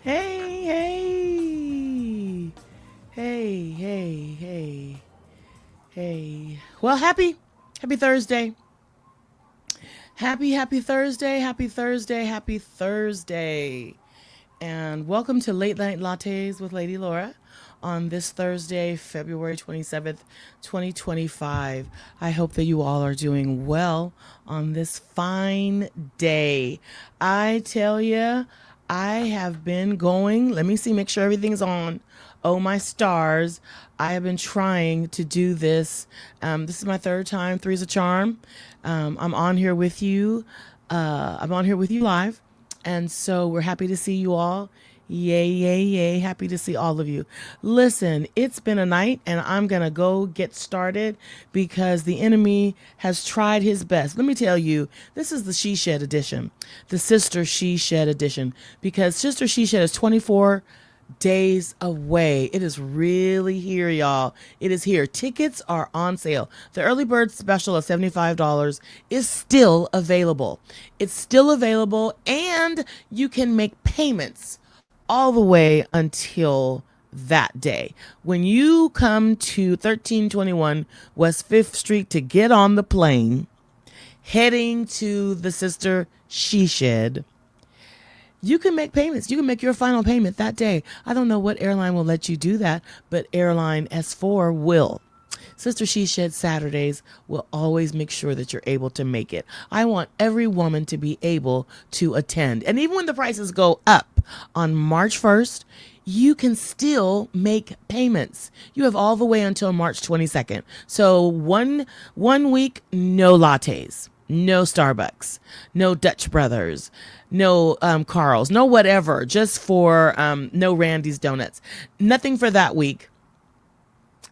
Hey, hey, hey. Well, happy Thursday. Happy Thursday, happy Thursday. And welcome to Late Night Lattes with Lady Laura on this Thursday, February 27th, 2025. I hope that you all are doing well on this fine day. I tell you, I have been going, let me see, make sure everything's on. Oh, my stars. I have been trying to do this. This is my third time. Three's a charm. I'm on here with you. I'm on here with you live. And so we're happy to see you all. Yay, yay, yay. Happy to see all of you. Listen, it's been a night and I'm going to go get started because the enemy has tried his best. Let me tell you, this is the She Shed edition, the Sister She Shed edition, because Sister She Shed is 24 days away. It is really here, y'all. It is here. Tickets are on sale. The early bird special of $75 is still available. It's still available, and you can make payments all the way until that day. When you come to 1321 West 5th Street to get on the plane heading to the Sister She Shed, you can make payments. You can make your final payment that day. I don't know what airline will let you do that, but Airline S4 will. Sister She Shed Saturdays will always make sure that you're able to make it. I want every woman to be able to attend. And even when the prices go up on March 1st, you can still make payments. You have all the way until March 22nd. So one week, no lattes. No Starbucks, no Dutch Brothers, no Carl's, no whatever, just for no Randy's Donuts. Nothing for that week.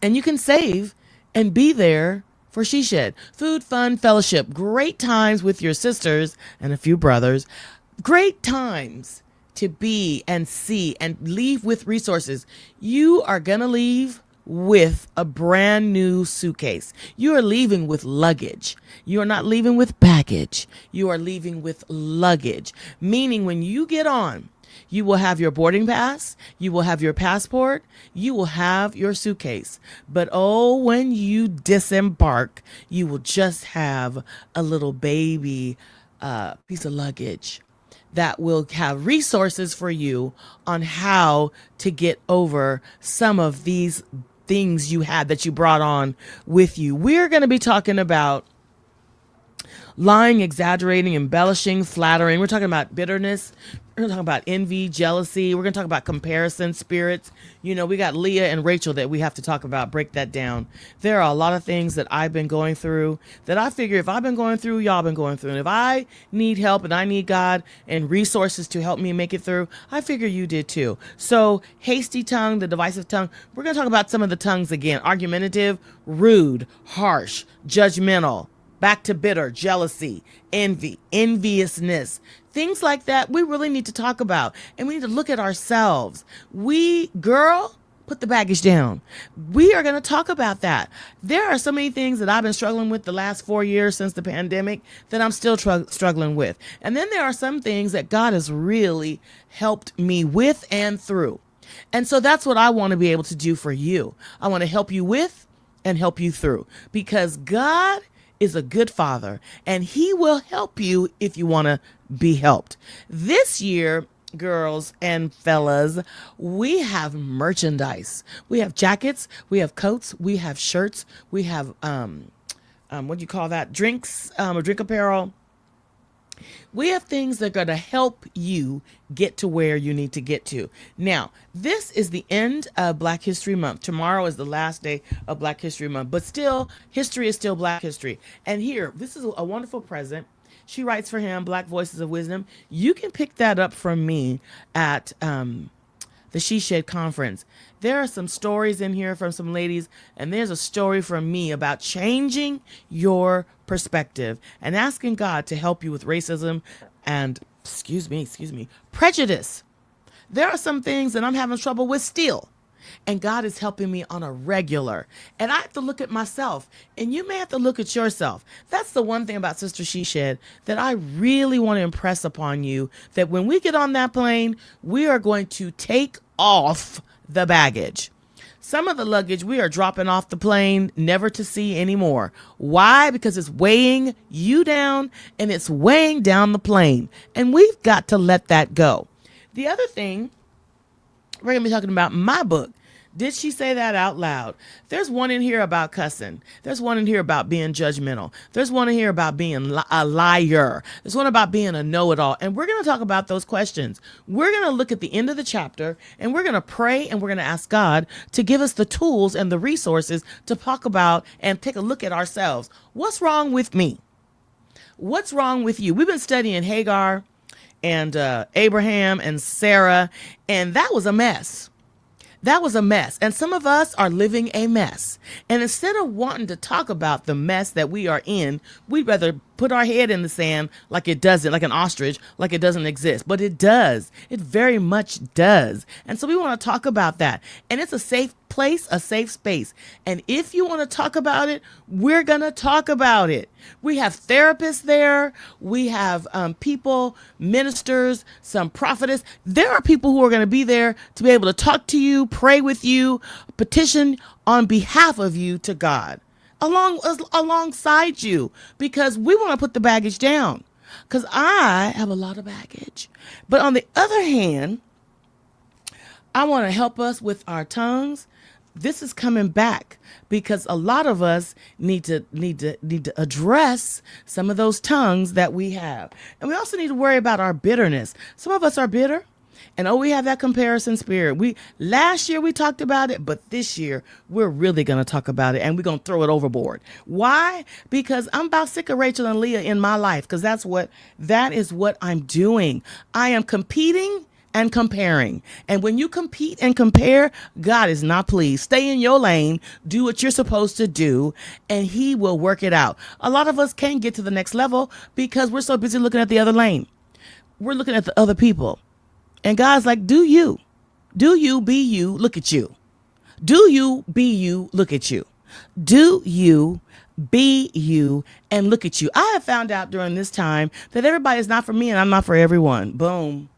And you can save and be there for She Shed. Food, fun, fellowship, great times with your sisters and a few brothers. Great times to be and see and leave with resources. You are going to leave with a brand new suitcase. You are leaving with luggage. You are not leaving with baggage. You are leaving with luggage, meaning when you get on, you will have your boarding pass, you will have your passport, you will have your suitcase. But oh, when you disembark, you will just have a little baby piece of luggage that will have resources for you on how to get over some of these things you had that you brought on with you. We're going to be talking about lying, exaggerating, embellishing, flattering. We're talking about bitterness. We're going to talk about envy, jealousy. We're going to talk about comparison spirits. You know, we got Leah and Rachel that we have to talk about, break that down. There are a lot of things that I've been going through that I figure if I've been going through, y'all been going through. And if I need help and I need God and resources to help me make it through, I figure you did too. So hasty tongue, the divisive tongue, we're going to talk about some of the tongues again. Argumentative, rude, harsh, judgmental, back to bitter, jealousy, envy, enviousness, things like that. We really need to talk about, and we need to look at ourselves. Girl, put the baggage down. We are going to talk about that. There are so many things that I've been struggling with the last 4 years since the pandemic that I'm still struggling with. And then there are some things that God has really helped me with and through. And so that's what I want to be able to do for you. I want to help you with and help you through, because God is a good father and he will help you if you want to be helped. This year, girls and fellas, we have merchandise. We have jackets, we have coats, we have shirts, we have what do you call that? Drinks, or drink apparel. We have things that are going to help you get to where you need to get to. Now, this is the end of Black History Month. Tomorrow is the last day of Black History Month, but still, history is still Black history. And here, this is a wonderful present. She writes for him, Black Voices of Wisdom. You can pick that up from me at the She Shed conference. There are some stories in here from some ladies, and there's a story from me about changing your perspective and asking God to help you with racism and, excuse me, prejudice. There are some things that I'm having trouble with still. And God is helping me on a regular. And I have to look at myself. And you may have to look at yourself. That's the one thing about Sister She Shed that I really want to impress upon you, that when we get on that plane, we are going to take off the baggage. Some of the luggage we are dropping off the plane never to see anymore. Why? Because it's weighing you down and it's weighing down the plane. And we've got to let that go. The other thing, we're going to be talking about my book. Did she say that out loud? There's one in here about cussing. There's one in here about being judgmental. There's one in here about being a liar. There's one about being a know-it-all. And we're going to talk about those questions. We're going to look at the end of the chapter and we're going to pray and we're going to ask God to give us the tools and the resources to talk about and take a look at ourselves. What's wrong with me? What's wrong with you? We've been studying Hagar and Abraham and Sarah, and that was a mess. That was a mess. And some of us are living a mess. And instead of wanting to talk about the mess that we are in, we'd rather put our head in the sand like it doesn't, like an ostrich, like it doesn't exist. But it does. It very much does. And so we want to talk about that. And it's a safe place, a safe space. And if you want to talk about it, we're going to talk about it. We have therapists there. We have people, ministers, some prophetess. There are people who are going to be there to be able to talk to you, pray with you, petition on behalf of you to God, alongside you, because we want to put the baggage down, because I have a lot of baggage. But on the other hand, I want to help us with our tongues. This is coming back because a lot of us need to address some of those tongues that we have. And we also need to worry about our bitterness. Some of us are bitter. And we have that comparison spirit. Last year we talked about it, but this year we're really going to talk about it and we're going to throw it overboard. Why? Because I'm about sick of Rachel and Leah in my life, because that is what I'm doing. I am competing and comparing. And when you compete and compare, God is not pleased. Stay in your lane, do what you're supposed to do, and he will work it out. A lot of us can't get to the next level because we're so busy looking at the other lane. We're looking at the other people. And God's like, do you, be you, look at you. Do you, be you, look at you. Do you, be you, and look at you. I have found out during this time that everybody is not for me and I'm not for everyone. Boom.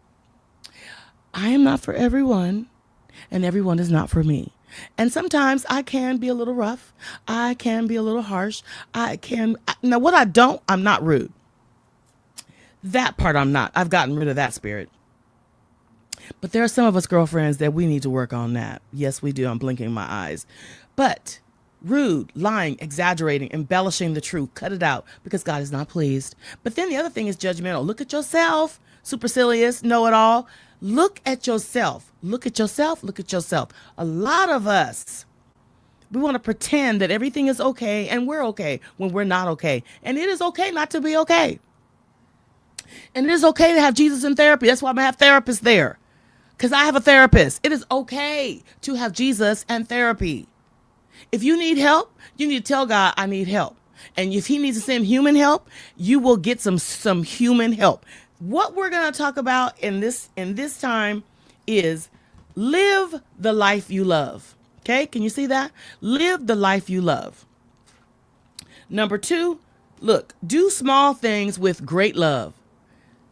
I am not for everyone and everyone is not for me. And sometimes I can be a little rough. I can be a little harsh. Now what I'm not rude. That part I'm not. I've gotten rid of that spirit. But there are some of us girlfriends that we need to work on that. Yes, we do. I'm blinking my eyes. But rude, lying, exaggerating, embellishing the truth, cut it out because God is not pleased. But then the other thing is judgmental. Look at yourself, supercilious, know-it-all. Look at yourself. Look at yourself. Look at yourself. A lot of us, we want to pretend that everything is okay and we're okay when we're not okay. And it is okay not to be okay. And it is okay to have Jesus in therapy. That's why I'm going to have therapists there. Because I have a therapist. It is okay to have Jesus and therapy. If you need help, you need to tell God, I need help. And if he needs to send human help, you will get some human help. What we're going to talk about in this time is live the life you love. Okay? Can you see that? Live the life you love. Number 2, look, do small things with great love.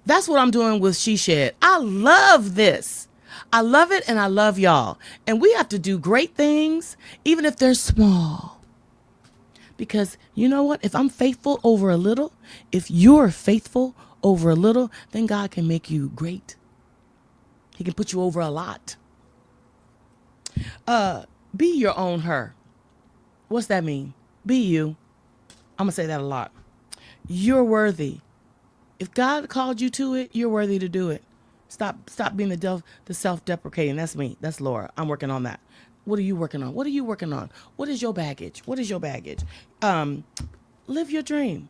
That's what I'm doing with She Shed. I love this. I love it and I love y'all. And we have to do great things, even if they're small. Because you know what? If I'm faithful over a little, if you're faithful over a little, then God can make you great. He can put you over a lot. Be your own her. What's that mean? Be you. I'm going to say that a lot. You're worthy. If God called you to it, you're worthy to do it. Stop being the self-deprecating. That's me. That's Laura. I'm working on that. What are you working on? What are you working on? What is your baggage? What is your baggage? Live your dream.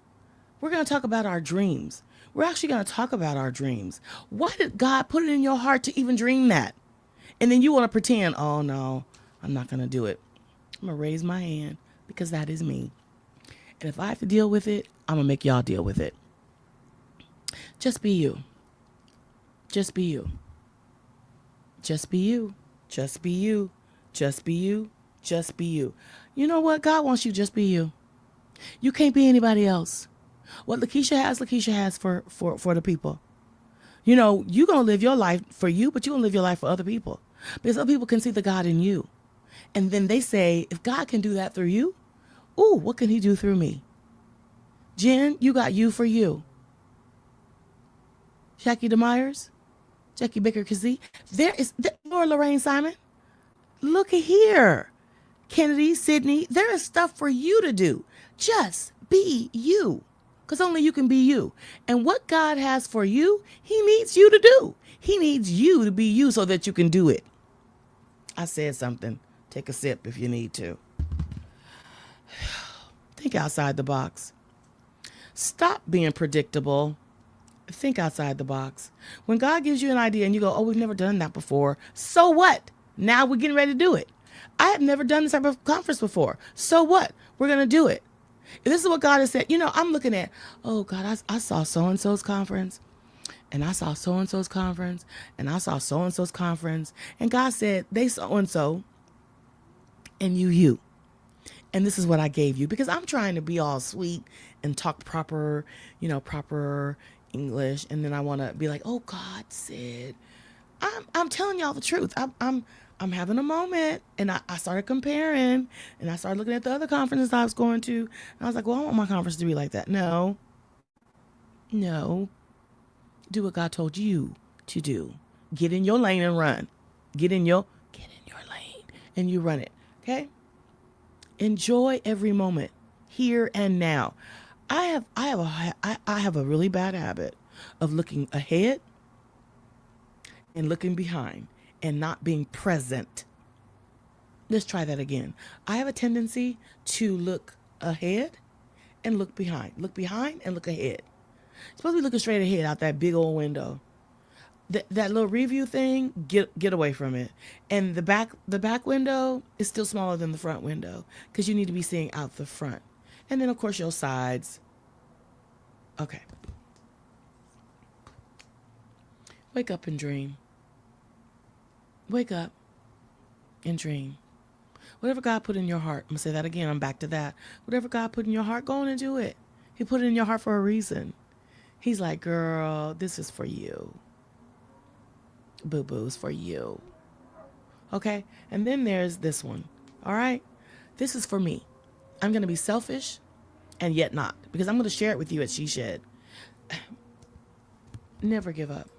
We're going to talk about our dreams. We're actually going to talk about our dreams. Why did God put it in your heart to even dream that? And then you want to pretend, oh no, I'm not going to do it. I'm going to raise my hand because that is me. And if I have to deal with it, I'm going to make y'all deal with it. Just be you. Just be you. Just be you. Just be you. Just be you. Just be you. You know what? God wants you to just be you. You can't be anybody else. What Lakeisha has for the people. You know, you're going to live your life for you, but you're going to live your life for other people. Because other people can see the God in you. And then they say, if God can do that through you, ooh, what can he do through me? Jen, you got you for you. Jackie DeMyers, Jackie Baker Kazee, Laura Lorraine Simon. Look at here. Kennedy, Sydney, there is stuff for you to do. Just be you. Because only you can be you. And what God has for you, he needs you to do. He needs you to be you so that you can do it. I said something. Take a sip if you need to. Think outside the box. Stop being predictable. Think outside the box. When God gives you an idea and you go, oh, we've never done that before. So what? Now we're getting ready to do it. I have never done this type of conference before. So what? We're going to do it. If this is what God has said. You know, I'm looking at, oh, God, I saw so-and-so's conference. And I saw so-and-so's conference. And I saw so-and-so's conference. And God said, they so-and-so. And you. And this is what I gave you. Because I'm trying to be all sweet and talk proper, proper English. And then I want to be like, oh, God said, I'm telling y'all the truth. I'm having a moment. And I started comparing. And I started looking at the other conferences I was going to. And I was like, well, I want my conference to be like that. No. Do what God told you to do. Get in your lane and run. Get in your lane and you run it. Okay? Enjoy every moment, here and now. I have a really bad habit of looking ahead and looking behind and not being present. Let's try that again. I have a tendency to look ahead and look behind. Look behind and look ahead. You're supposed to be looking straight ahead out that big old window. That little review thing, get away from it. And the back window is still smaller than the front window because you need to be seeing out the front. And then, of course, your sides. Okay. Wake up and dream. Wake up and dream. Whatever God put in your heart, I'm going to say that again, I'm back to that. Whatever God put in your heart, go on and do it. He put it in your heart for a reason. He's like, girl, this is for you. Boo-boos for you. Okay? And then there's this one. All right? This is for me. I'm going to be selfish and yet not. Because I'm going to share it with you at She Shed. Never give up.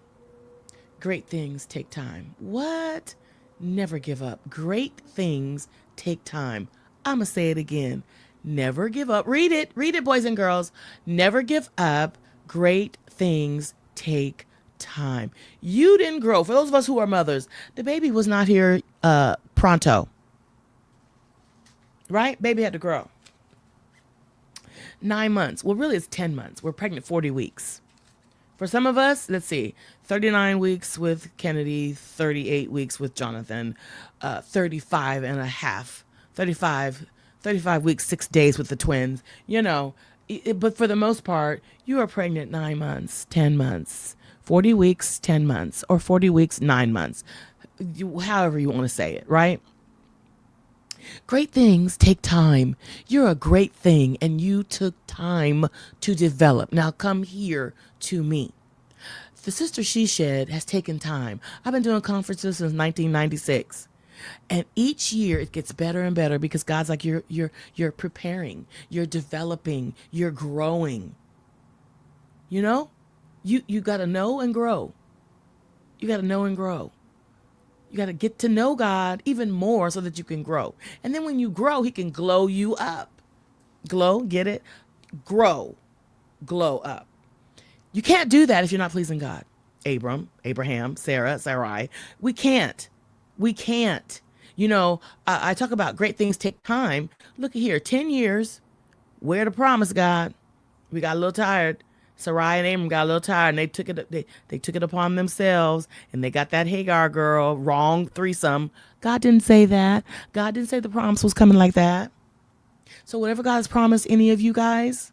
Great things take time. What? Never give up. Great things take time. I'm going to say it again. Never give up. Read it, boys and girls. Never give up. Great things take time. You didn't grow. For those of us who are mothers, the baby was not here pronto. Right? Baby had to grow. 9 months. Well, really, it's 10 months. We're pregnant 40 weeks. For some of us, let's see, 39 weeks with Kennedy, 38 weeks with Jonathan, 35 and a half, 35 weeks, 6 days with the twins. But for the most part, you are pregnant 9 months, 10 months, 40 weeks, 10 months, or 40 weeks, 9 months, however you want to say it, right? Great things take time. You're a great thing, and you took time to develop. Now come here to me. The Sister She Shed has taken time. I've been doing conferences since 1996. And each year it gets better and better because God's like, you're preparing, you're developing, you're growing. You got to know and grow. You got to know and grow. You got to get to know God even more so that you can grow. And then when you grow, he can glow you up. Glow, get it? Grow, glow up. You can't do that if you're not pleasing God. Abraham, Sarah, Sarai. We can't. I talk about great things take time. Look at here, 10 years. Where the promise, God? We got a little tired. Sarai and Abram got a little tired, and they took it upon themselves, and they got that Hagar girl, wrong threesome. God didn't say that. God didn't say the promise was coming like that. So whatever God has promised any of you guys,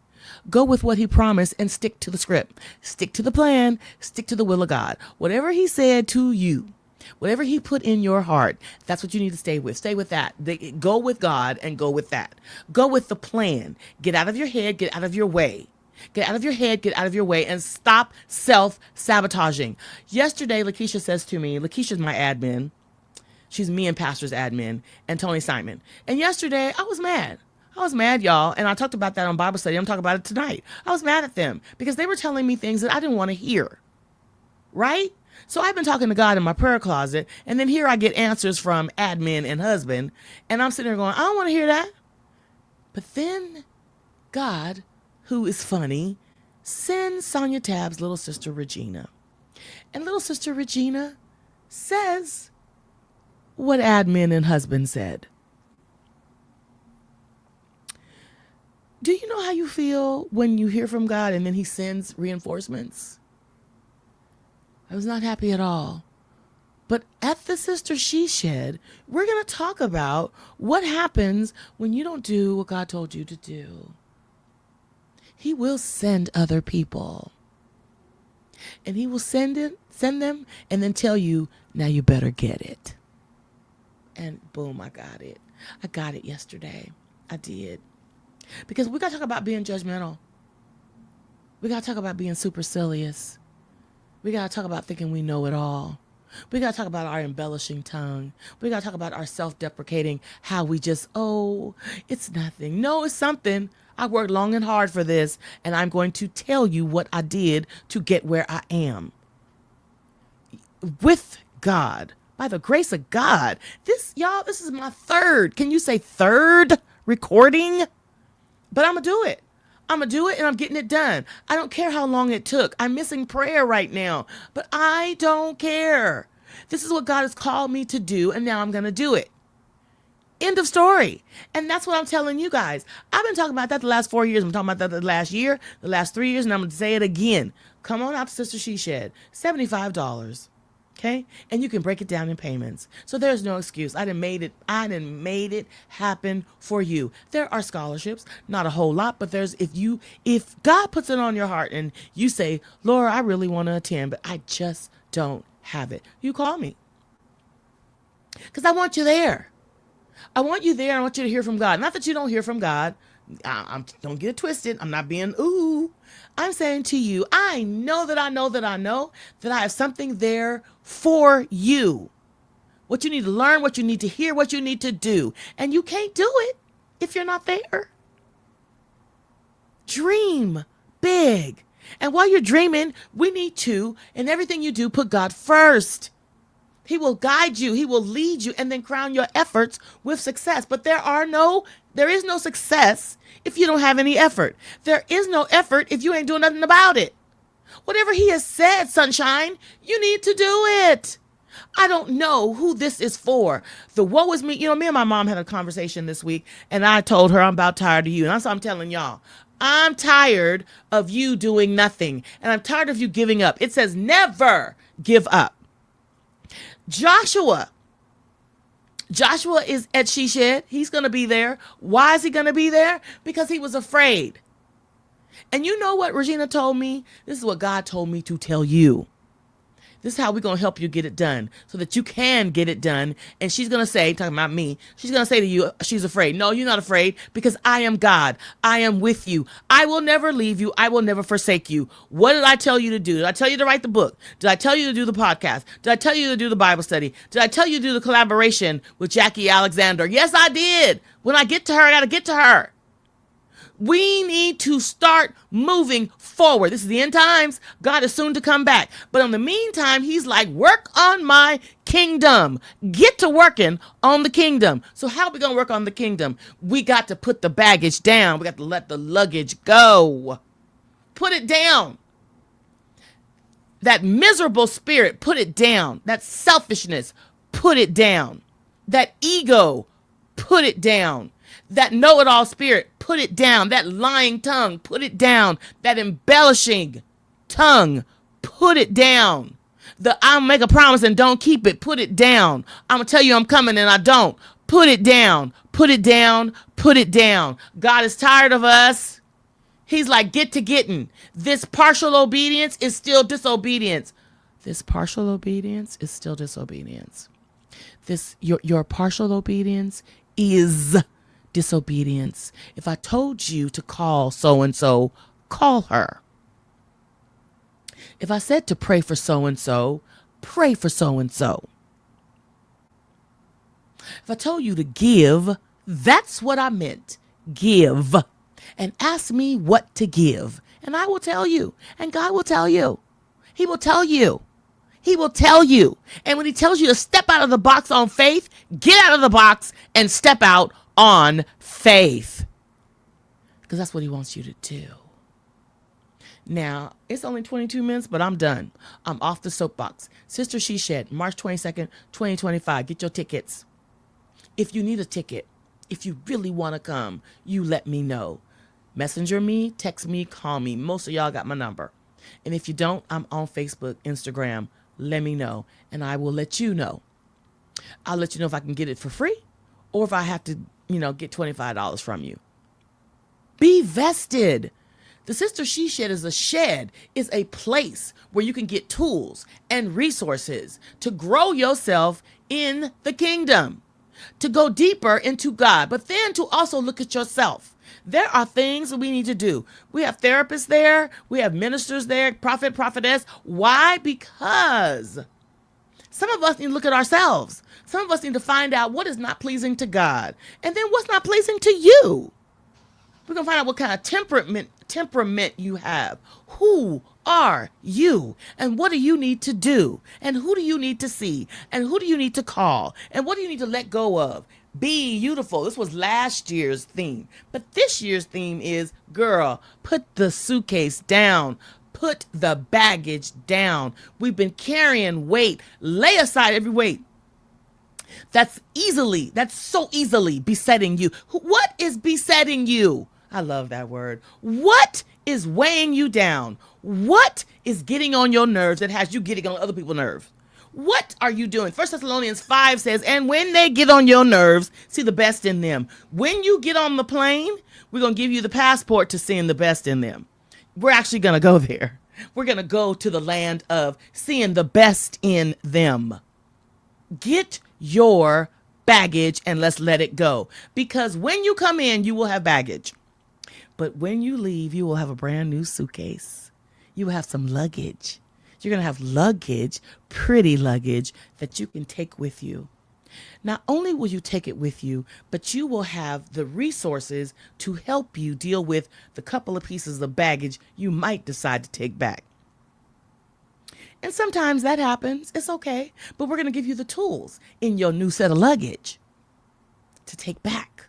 go with what he promised and stick to the script. Stick to the plan. Stick to the will of God. Whatever he said to you, Whatever he put in your heart, that's what you need to stay with. Stay with that. Go with God and go with that. Go with the plan. Get out of your head, get out of your way. Get out of your head, get out of your way, and stop self-sabotaging. Yesterday, Lakeisha says to me, Lakeisha's my admin. She's me and Pastor's admin, and Tony Simon. And yesterday, I was mad. I was mad, y'all, and I talked about that on Bible study. I'm talking about it tonight. I was mad at them because they were telling me things that I didn't want to hear, right? So I've been talking to God in my prayer closet, and then here I get answers from admin and husband, and I'm sitting there going, I don't want to hear that. But then God, who is funny, sends Sonia Tabb's little sister Regina. And little sister Regina says what admin and husband said. Do you know how you feel when you hear from God and then he sends reinforcements? I was not happy at all. But at the Sister She Shed, we're going to talk about what happens when you don't do what God told you to do. He will send other people. And he will send them, and then tell you, now you better get it. And boom, I got it. I got it yesterday. I did. Because we got to talk about being judgmental. We got to talk about being supercilious. We got to talk about thinking we know it all. We got to talk about our embellishing tongue. We got to talk about our self-deprecating, how we just, oh, it's nothing. No, it's something. I worked long and hard for this, and I'm going to tell you what I did to get where I am. With God, by the grace of God. This is my third, can you say third recording? But I'm going to do it. I'm going to do it, and I'm getting it done. I don't care how long it took. I'm missing prayer right now, but I don't care. This is what God has called me to do, and now I'm going to do it. End of story. And that's what I'm telling you guys. I've been talking about that the last 4 years. I'm talking about that the last year, the last 3 years, and I'm going to say it again. Come on out to Sister She Shed. $75. Okay? And you can break it down in payments. So there's no excuse. I done made it happen for you. There are scholarships, not a whole lot, but if God puts it on your heart and you say, Laura, I really want to attend, but I just don't have it. You call me. Because I want you there. I want you there. I want you to hear from God. Not that you don't hear from God. Don't get it twisted. I'm not being ooh. I'm saying to you, I know that I have something there for you. What you need to learn, what you need to hear, what you need to do. And you can't do it if you're not there. Dream big. And while you're dreaming, we need to, in everything you do, put God first. He will guide you. He will lead you and then crown your efforts with success. But there is no success if you don't have any effort. There is no effort if you ain't doing nothing about it. Whatever he has said, sunshine, you need to do it. I don't know who this is for. The woe is me. Me and my mom had a conversation this week, and I told her I'm about tired of you. And that's what I'm telling y'all. I'm tired of you doing nothing, and I'm tired of you giving up. It says never give up. Joshua is at She Shed. He's going to be there. Why is he going to be there? Because he was afraid. And you know what Regina told me? This is what God told me to tell you. This is how we're going to help you get it done so that you can get it done. And she's going to say, talking about me, she's going to say to you, she's afraid. No, you're not afraid because I am God. I am with you. I will never leave you. I will never forsake you. What did I tell you to do? Did I tell you to write the book? Did I tell you to do the podcast? Did I tell you to do the Bible study? Did I tell you to do the collaboration with Jackie Alexander? Yes, I did. When I get to her, I got to get to her. We need to start moving forward. This is the end times. God is soon to come back. But in the meantime, he's like, work on my kingdom. Get to working on the kingdom. So how are we going to work on the kingdom? We got to put the baggage down. We got to let the luggage go. Put it down. That miserable spirit, put it down. That selfishness, put it down. That ego, put it down. That know-it-all spirit, put it down. That lying tongue, put it down. That embellishing tongue, put it down. The I'll make a promise and don't keep it, put it down. I'm going to tell you I'm coming and I don't. Put it down. Put it down. Put it down. God is tired of us. He's like, get to getting. This partial obedience is still disobedience. This partial obedience is still disobedience. This your partial obedience is disobedience. If I told you to call so and so, call her. If I said to pray for so and so, pray for so and so. If I told you to give, that's what I meant. Give. And ask me what to give. And I will tell you. And God will tell you. He will tell you. He will tell you. And when he tells you to step out of the box on faith, get out of the box and step out on faith. Because that's what he wants you to do. Now, it's only 22 minutes, but I'm done. I'm off the soapbox. Sister She Shed, March 22nd, 2025. Get your tickets. If you need a ticket, if you really want to come, you let me know. Messenger me, text me, call me. Most of y'all got my number. And if you don't, I'm on Facebook, Instagram. Let me know, and I will let you know. I'll let you know if I can get it for free or if I have to, get $25 from you. Be vested. The Sister She Shed is a place where you can get tools and resources to grow yourself in the kingdom, to go deeper into God, but then to also look at yourself. There are things that we need to do. We have therapists there. We have ministers there, prophetess. Why? Because some of us need to look at ourselves. Some of us need to find out what is not pleasing to God. And then what's not pleasing to you. We're going to find out what kind of temperament you have. Who are you? And what do you need to do? And who do you need to see? And who do you need to call? And what do you need to let go of? Be beautiful. This was last year's theme. But this year's theme is, girl, put the suitcase down. Put the baggage down. We've been carrying weight. Lay aside every weight that's so easily besetting you. What is besetting you? I love that word. What is weighing you down? What is getting on your nerves that has you getting on other people's nerves? What are you doing? 1 Thessalonians 5 says, and when they get on your nerves, see the best in them. When you get on the plane, we're going to give you the passport to seeing the best in them. We're actually going to go there. We're going to go to the land of seeing the best in them. Get your baggage and let's let it go. Because when you come in, you will have baggage. But when you leave, you will have a brand new suitcase. You will have some luggage. You're going to have luggage, pretty luggage, that you can take with you. Not only will you take it with you, but you will have the resources to help you deal with the couple of pieces of baggage you might decide to take back. And sometimes that happens. It's okay. But we're going to give you the tools in your new set of luggage to take back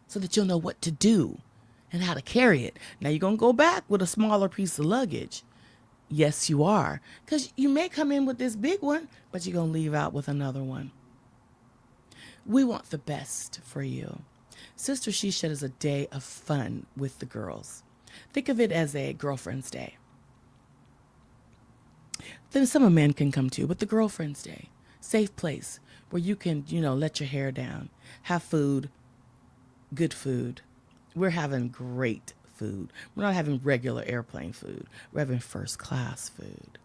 so that you'll know what to do and how to carry it. Now, you're going to go back with a smaller piece of luggage. Yes, you are. Because you may come in with this big one, but you're going to leave out with another one. We want the best for you. Sister She Shed is a day of fun with the girls. Think of it as a girlfriend's day. Then some men can come too, but the girlfriend's day. Safe place where you can, let your hair down. Have food. Good food. We're having great food. We're not having regular airplane food. We're having first class food.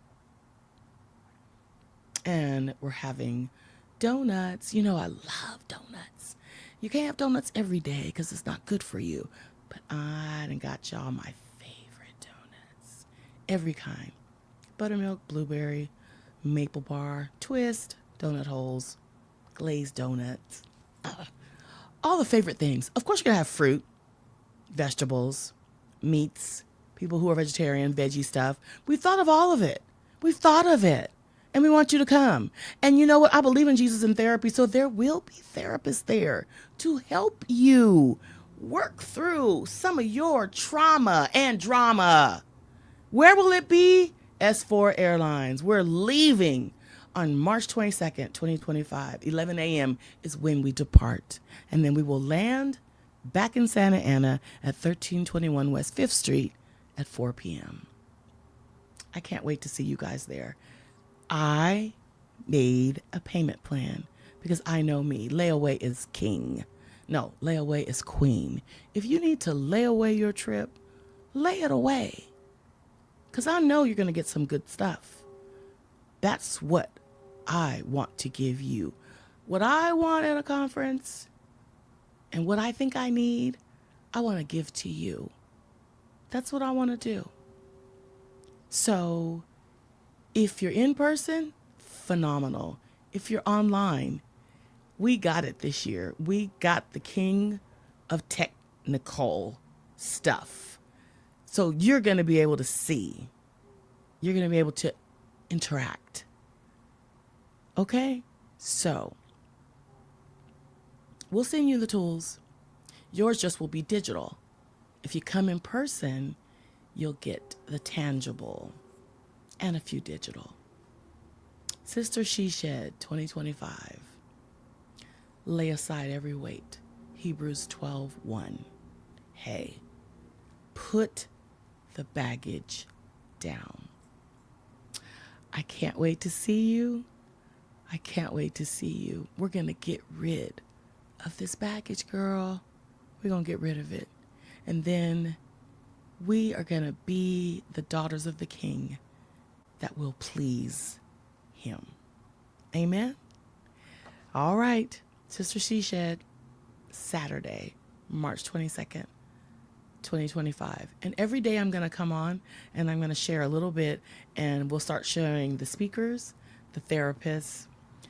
And we're having donuts. I love donuts. You can't have donuts every day because it's not good for you. But I done got y'all my favorite donuts. Every kind. Buttermilk, blueberry, maple bar, twist, donut holes, glazed donuts. All the favorite things. Of course, you're going to have fruit, vegetables, meats, people who are vegetarian, veggie stuff. We've thought of all of it. We've thought of it. And we want you to come. And you know what? I believe in Jesus and therapy, so there will be therapists there to help you work through some of your trauma and drama. Where will it be? S4 Airlines. We're leaving on March 22nd, 2025. 11 a.m. is when we depart. And then we will land back in Santa Ana at 1321 West 5th Street at 4 p.m. I can't wait to see you guys there. I made a payment plan because I know me. Layaway is king. No, layaway is queen. If you need to lay away your trip, lay it away. Because I know you're going to get some good stuff. That's what I want to give you. What I want at a conference and what I think I need, I want to give to you. That's what I want to do. So if you're in person, phenomenal. If you're online, we got it this year. We got the king of technical stuff. So you're going to be able to see. You're going to be able to interact. Okay? So we'll send you the tools. Yours just will be digital. If you come in person, you'll get the tangible and a few digital. Sister She Shed 2025. Lay aside every weight. Hebrews 12:1. Hey, put the baggage down. I can't wait to see you. I can't wait to see you. We're going to get rid of this baggage, girl. We're going to get rid of it. And then we are going to be the daughters of the King that will please him. Amen? All right. Sister She Shed, Saturday, March 22nd, 2025. And every day I'm going to come on and I'm going to share a little bit, and we'll start showing the speakers, the therapists,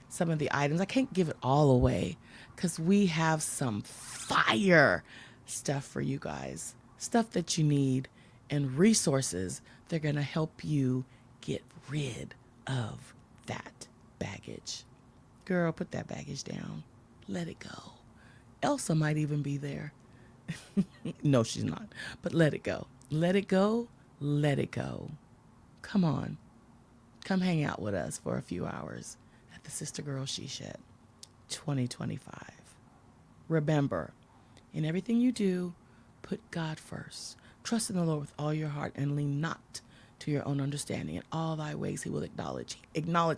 some of the items. I can't give it all away because we have some fire stuff for you guys, stuff that you need, and resources that are going to help you get rid of that baggage. Girl, put that baggage down. Let it go. Elsa might even be there. No, she's not. But let it go. Let it go. Let it go. Come on. Come hang out with us for a few hours at the Sister Girl She Shed 2025. Remember, in everything you do, put God first. Trust in the Lord with all your heart and lean not to your own understanding. In all thy ways he will acknowledge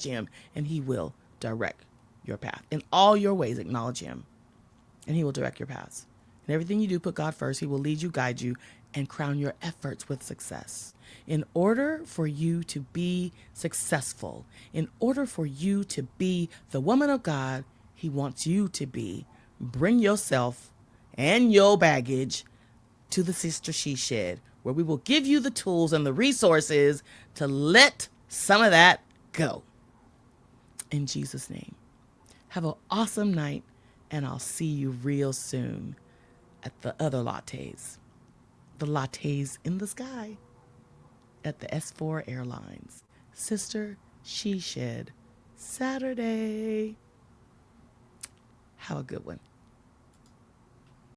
him, and he will direct your path. In all your ways, acknowledge him, and he will direct your paths. In everything you do, put God first. He will lead you, guide you, and crown your efforts with success. In order for you to be successful, in order for you to be the woman of God he wants you to be, bring yourself and your baggage to the Sister She Shed, where we will give you the tools and the resources to let some of that go. In Jesus' name. Have an awesome night, and I'll see you real soon at the other lattes. The lattes in the sky at the S4 Airlines. Sister She Shed, Saturday. Have a good one.